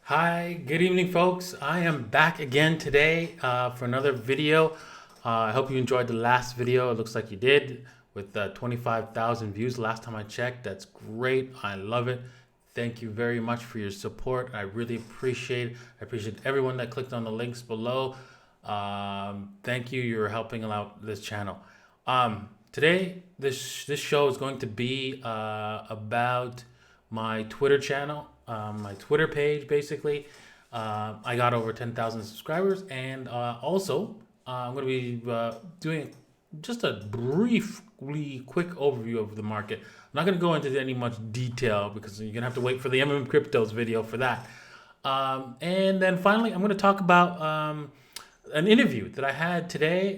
Hi, good evening, folks. I am back again today for another video. I hope you enjoyed the last video. It looks like you did with 25,000 views last time I checked. That's great. I love it. Thank you very much for your support. I really appreciate it. I appreciate everyone that clicked on the links below. Thank you. You're helping out this channel. Today, this show is going to be about my Twitter channel, my Twitter page, basically. I got over 10,000 subscribers, and also I'm going to be doing just a briefly quick overview of the market. I'm not going to go into any much detail because you're going to have to wait for the MMCrypto's video for that. And then finally, I'm going to talk about an interview that I had today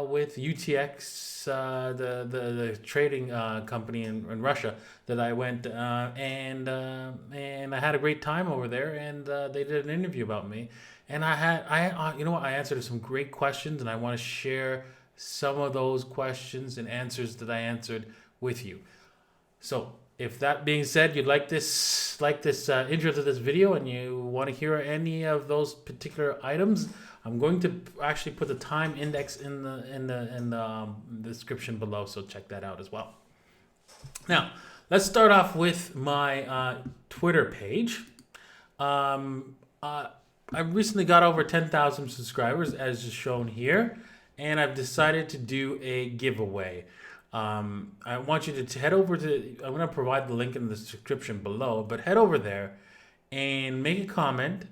with UTX, the trading company in Russia that I went and I had a great time over there, and they did an interview about me, and I answered some great questions, and I want to share some of those questions and answers that I answered with you. So, if that being said, you'd like this intro to this video, and you want to hear any of those particular items, I'm going to actually put the time index in the description below, so check that out as well. Now, let's start off with my Twitter page. I recently got over 10,000 subscribers, as is shown here, and I've decided to do a giveaway. I want you to head over to, I'm going to provide the link in the description below, but head over there and make a comment.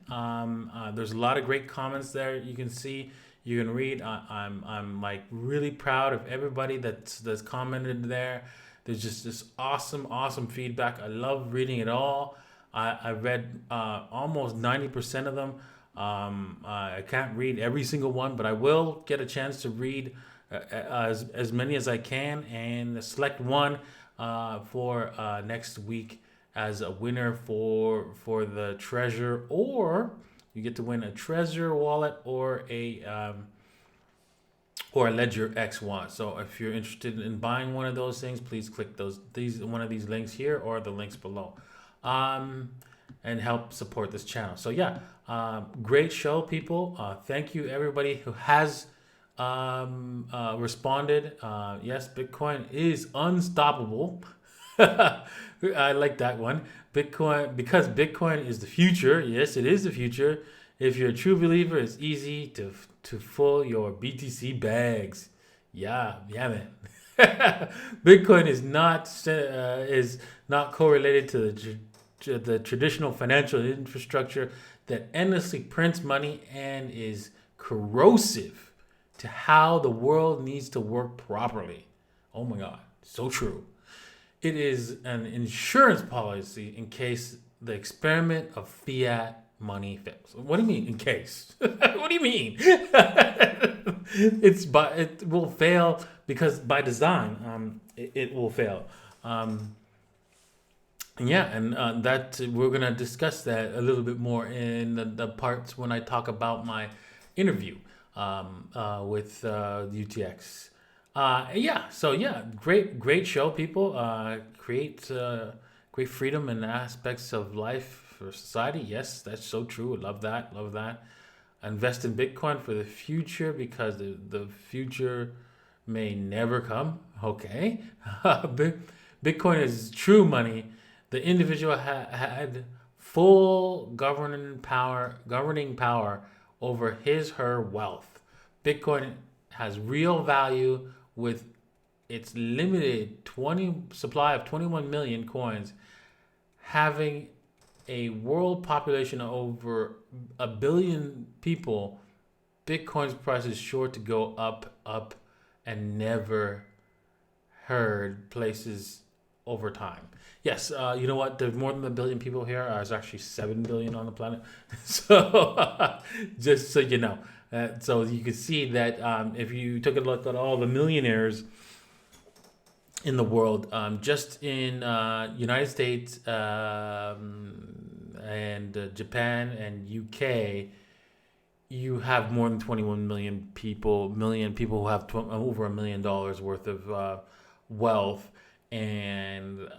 There's a lot of great comments there. You can see, you can read. I'm like really proud of everybody that's commented there. There's just this awesome feedback. I love reading it all. I read almost 90% of them. I can't read every single one, but I will get a chance to read as many as I can and select one for next week as a winner for the treasure, or you get to win a treasure wallet or a Ledger X1. So if you're interested in buying one of those things, please click one of these links here or the links below, and help support this channel. So yeah, great show, people. Thank you everybody who has responded. Yes, Bitcoin is unstoppable. I like that one. Bitcoin, because Bitcoin is the future. Yes, it is the future. If you're a true believer, it's easy to fill your BTC bags. Yeah, man. Bitcoin is not correlated to the traditional financial infrastructure that endlessly prints money and is corrosive to how the world needs to work properly. Oh my God, so true. It is an insurance policy in case the experiment of fiat money fails. What do you mean in case? What do you mean? It will fail because by design, it will fail. That we're gonna discuss that a little bit more in the parts when I talk about my interview with UTX. Great show, people. Great freedom and aspects of life for society. Yes, that's so true. Love that. Invest in Bitcoin for the future because the future may never come. Okay. Bitcoin is true money. The individual had full governing power over her wealth. Bitcoin has real value with its limited supply of 21 million coins, having a world population of over 1 billion people. Bitcoin's price is sure to go up, and never heard places over time. Yes, you know what? There's more than 1 billion people here. There's actually 7 billion on the planet. So, just so you know. So you can see that if you took a look at all the millionaires in the world, just in United States and Japan and UK, you have more than 21 million people who have over $1 million worth of wealth, and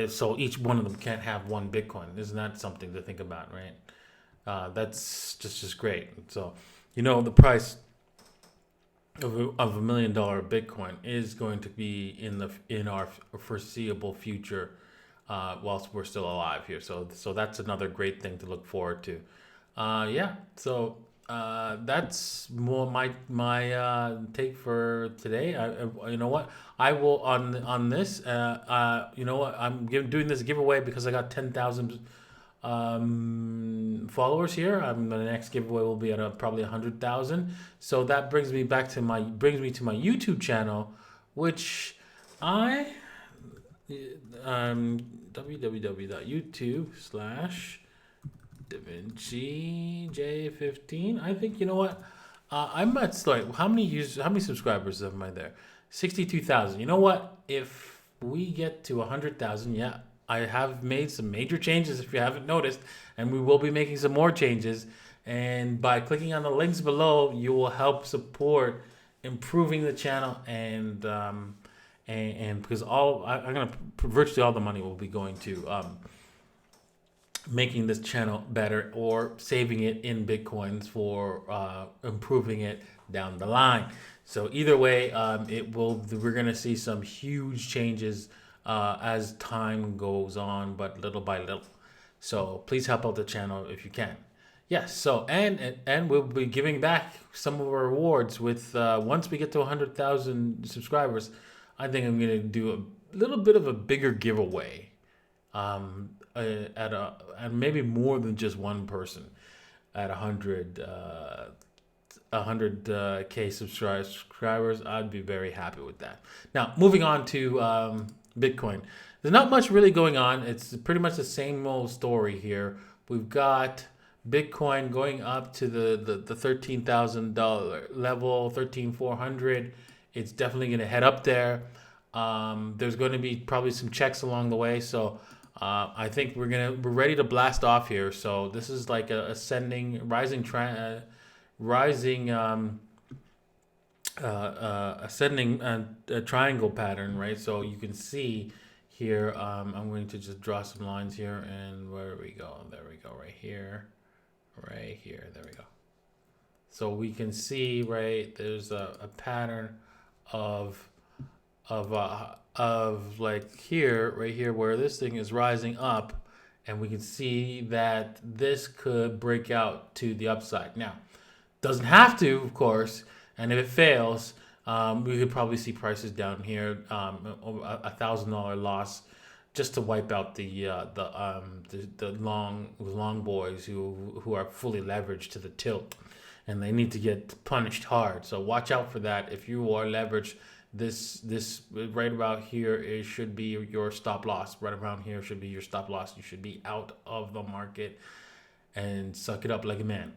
so each one of them can't have one Bitcoin. Isn't that something to think about, right? That's just great. So, the price of $1 million Bitcoin is going to be in our foreseeable future, whilst we're still alive here. So that's another great thing to look forward to. Yeah. So that's more my take for today. You know what? I will on this. You know what? I'm doing this giveaway because I got 10,000 followers here. The next giveaway will be at probably 100,000. So that brings me to my YouTube channel, which I www.youtube/DavinciJ15. I think, you know what? I'm at how many subscribers am I there? 62,000. You know what? If we get to 100,000, yeah, I have made some major changes, if you haven't noticed, and we will be making some more changes. And by clicking on the links below, you will help support improving the channel, and because virtually all the money will be going to making this channel better or saving it in Bitcoins for improving it down the line. So either way, we're gonna see some huge changes as time goes on, but little by little. So please help out the channel if you can. Yes. So and we'll be giving back some of our rewards with once we get to 100,000 subscribers. I think I'm gonna do a little bit of a bigger giveaway, and maybe more than just one person at 100K subscribers. I'd be very happy with that. Now, moving on to Bitcoin. There's not much really going on. It's pretty much the same old story here. We've got Bitcoin going up to the $13,000 level, 13,400. It's definitely going to head up there. There's going to be probably some checks along the way. So I think we're ready to blast off here. So this is like a ascending triangle pattern, right? So you can see here, I'm going to just draw some lines here, and where we go? There we go, right here, there we go. So we can see, right, there's a pattern of like here, right here, where this thing is rising up, and we can see that this could break out to the upside. Now, doesn't have to, of course, and if it fails, we could probably see prices down here, $1,000 loss, just to wipe out the long boys who are fully leveraged to the tilt, and they need to get punished hard. So watch out for that. If you are leveraged, this right about here should be your stop loss. Right around here should be your stop loss. You should be out of the market and suck it up like a man.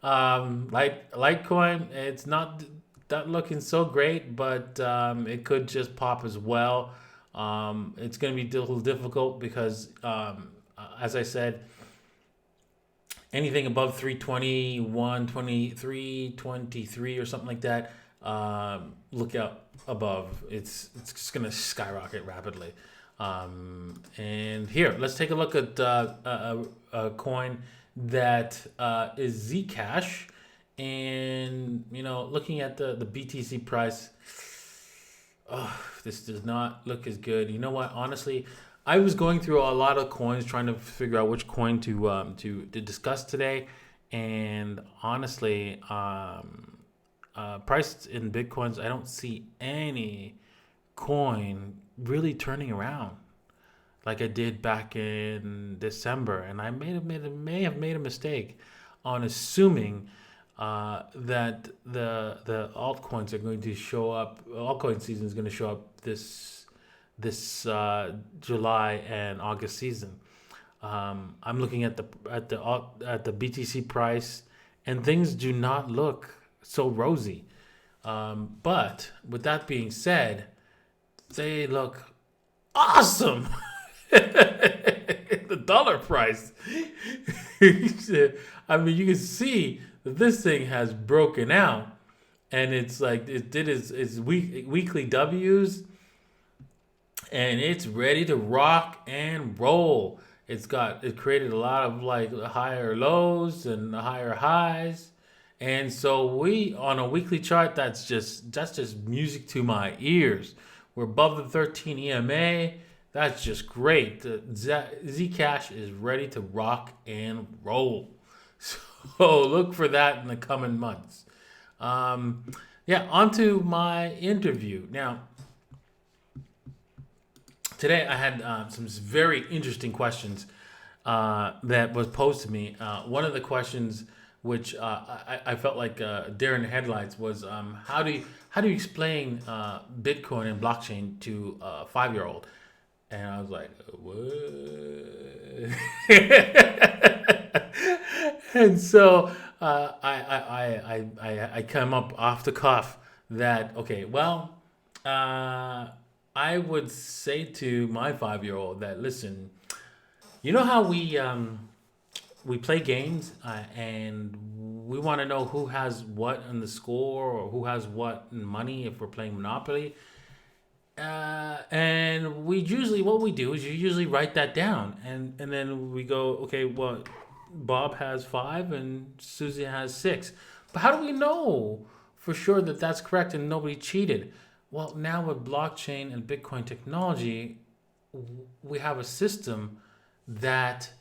Litecoin, it's not that looking so great, but it could just pop as well. It's going to be a little difficult because, as I said, anything above 321, 23, 23 or something like that, look out above. It's just going to skyrocket rapidly. And here, let's take a look at a coin that is ZCash. And, looking at the BTC price, this does not look as good. You know what? Honestly, I was going through a lot of coins trying to figure out which coin to discuss today. And honestly, priced in Bitcoins, I don't see any coin really turning around like I did back in December. And I may have made a mistake on assuming that the altcoins are going to show up. Altcoin season is going to show up this July and August season. I'm looking at the BTC price, and things do not look so rosy. But with that being said, they look awesome. The dollar price. I mean, you can see that this thing has broken out, and it's like it did its weekly W's, and it's ready to rock and roll. it created a lot of like higher lows and higher highs. And so we on a weekly chart, that's just music to my ears. We're above the 13 EMA. That's just great. The Zcash is ready to rock and roll. So look for that in the coming months. Yeah, on to my interview. Now, today I had some very interesting questions that was posed to me. One of the questions, which I felt like deer in the headlights, was how do you explain Bitcoin and blockchain to a 5-year-old? And I was like, what? And so I come up off the cuff that, okay, well, I would say to my 5-year-old that, listen, you know how we play games and we want to know who has what in the score or who has what in money if we're playing Monopoly. And what we do is you usually write that down, and then we go, okay, well, Bob has 5 and Susie has 6. But how do we know for sure that that's correct and nobody cheated? Well, now with blockchain and Bitcoin technology, we have a system that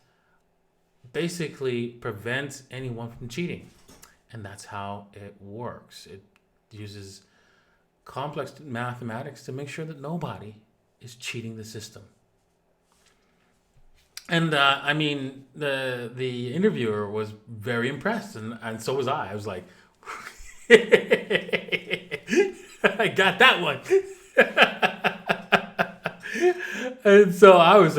basically prevents anyone from cheating. And that's how it works. It uses complex mathematics to make sure that nobody is cheating the system. And I mean, the interviewer was very impressed, and so was I. I was like, I got that one. And so I was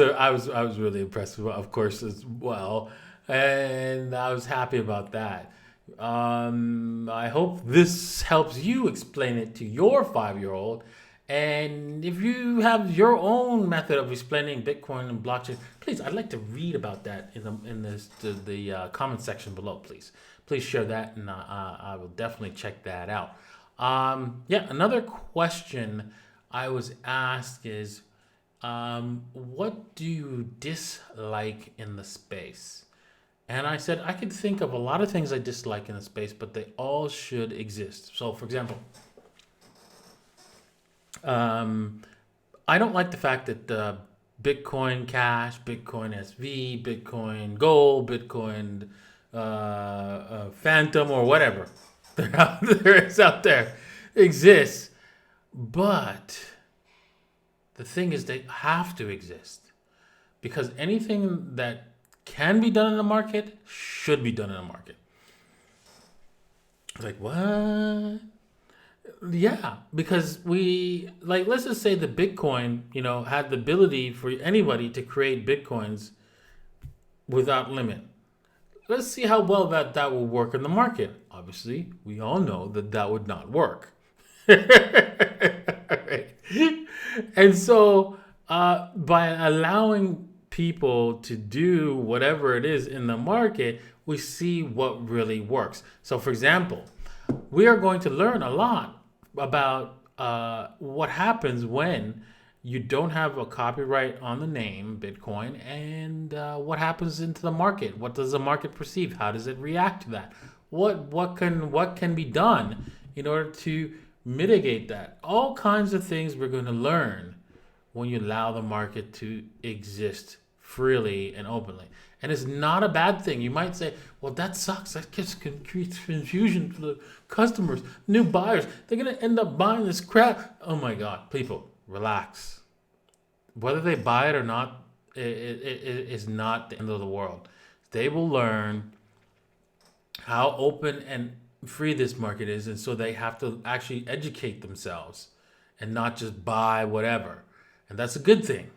really impressed, of course, as well, and I was happy about that. I hope this helps you explain it to your 5-year-old. And if you have your own method of explaining Bitcoin and blockchain, please, I'd like to read about that in the comment section below. Please share that, and I will definitely check that out. Yeah, another question I was asked is, what do you dislike in the space? And I said I could think of a lot of things I dislike in the space, but they all should exist. So, for example, I don't like the fact that Bitcoin Cash, Bitcoin SV, Bitcoin Gold, Bitcoin Phantom, or whatever there is out there exists. But the thing is, they have to exist, because anything that can be done in the market should be done in the market. Like, what? Yeah, because let's just say the Bitcoin, had the ability for anybody to create Bitcoins without limit. Let's see how well that will work in the market. Obviously, we all know that would not work. Right? And so by allowing people to do whatever it is in the market, we see what really works. So, for example, we are going to learn a lot about what happens when you don't have a copyright on the name Bitcoin, and what happens into the market. What does the market perceive? How does it react to that? What can be done in order to mitigate that? All kinds of things we're going to learn when you allow the market to exist freely and openly. And it's not a bad thing. You might say, well, that sucks. That creates confusion for the customers, new buyers. They're going to end up buying this crap. Oh my God, people, relax. Whether they buy it or not, it is not the end of the world. They will learn how open and free this market is, and so they have to actually educate themselves and not just buy whatever. And that's a good thing,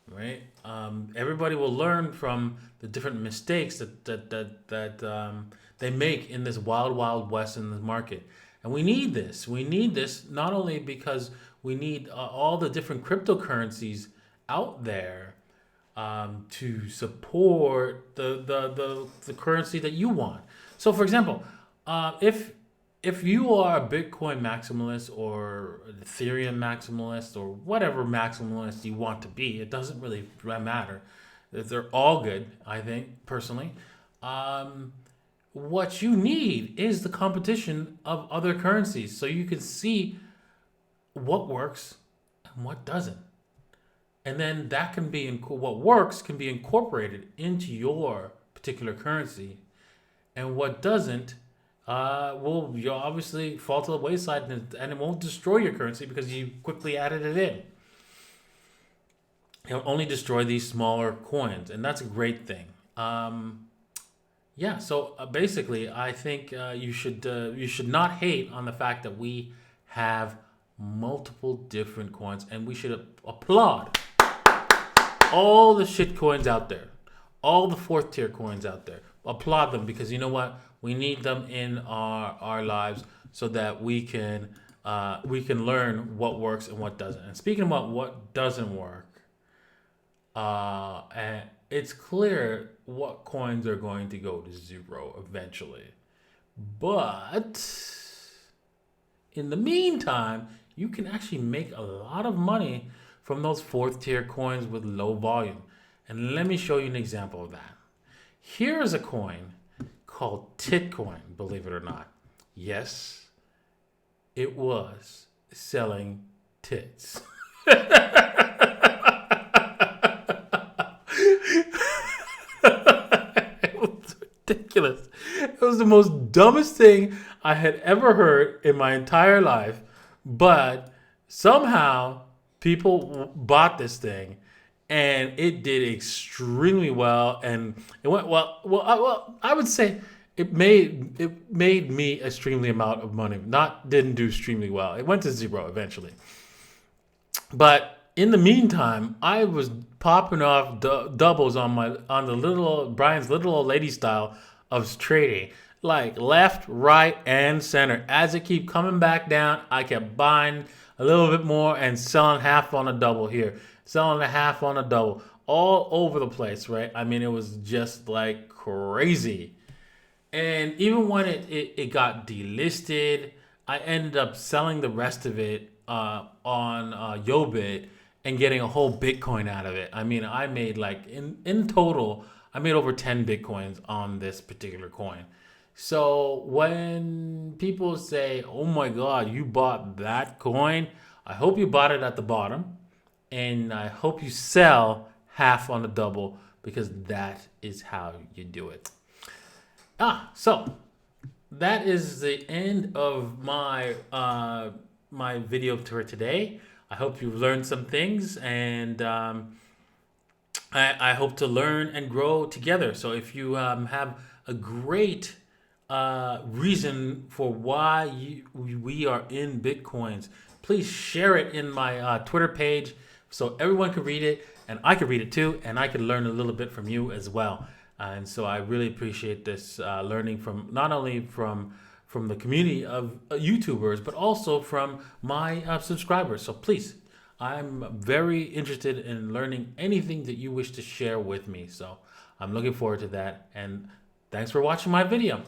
right? Everybody will learn from the different mistakes that they make in this wild west in the market. And we need this. We need this not only because we need all the different cryptocurrencies out there to support the currency that you want. So, for example, if you are a Bitcoin maximalist or an Ethereum maximalist or whatever maximalist you want to be, it doesn't really matter. They're all good, I think, personally. What you need is the competition of other currencies so you can see what works and what doesn't. And then that can be what works can be incorporated into your particular currency, and what doesn't will you'll obviously fall to the wayside, and it won't destroy your currency because you quickly added it in. It'll only destroy these smaller coins, and that's a great thing. Yeah, so basically, I think you should not hate on the fact that we have multiple different coins, and we should applaud all the shit coins out there, all the fourth tier coins out there. Applaud them, because you know what? We need them in our lives so that we can learn what works and what doesn't. And speaking about what doesn't work, and it's clear what coins are going to go to zero eventually. But in the meantime, you can actually make a lot of money from those fourth tier coins with low volume. And let me show you an example of that. Here is a coin called Titcoin, believe it or not. Yes, it was selling tits. It was ridiculous. It was the most dumbest thing I had ever heard in my entire life. But somehow people bought this thing, and it did extremely well, and it went well. I would say it made me extremely amount of money. Didn't do extremely well. It went to zero eventually. But in the meantime, I was popping off doubles on the little Brian's little old lady style of trading, like left, right, and center. As it kept coming back down, I kept buying a little bit more and selling half on a double here, selling a half on a double, all over the place, right? I mean, it was just like crazy. And even when it got delisted, I ended up selling the rest of it on Yobit and getting a whole Bitcoin out of it. I mean, I made like in total, I made over 10 Bitcoins on this particular coin. So when people say, oh my God, you bought that coin, I hope you bought it at the bottom, and I hope you sell half on the double, because that is how you do it. So that is the end of my my video for today. I hope you've learned some things, and I hope to learn and grow together. So if you have a great reason for why we are in Bitcoins, please share it in my Twitter page so everyone can read it, and I can read it too, and I can learn a little bit from you as well. And so I really appreciate this learning from not only from the community of YouTubers, but also from my subscribers. So please, I'm very interested in learning anything that you wish to share with me. So I'm looking forward to that. And thanks for watching my video.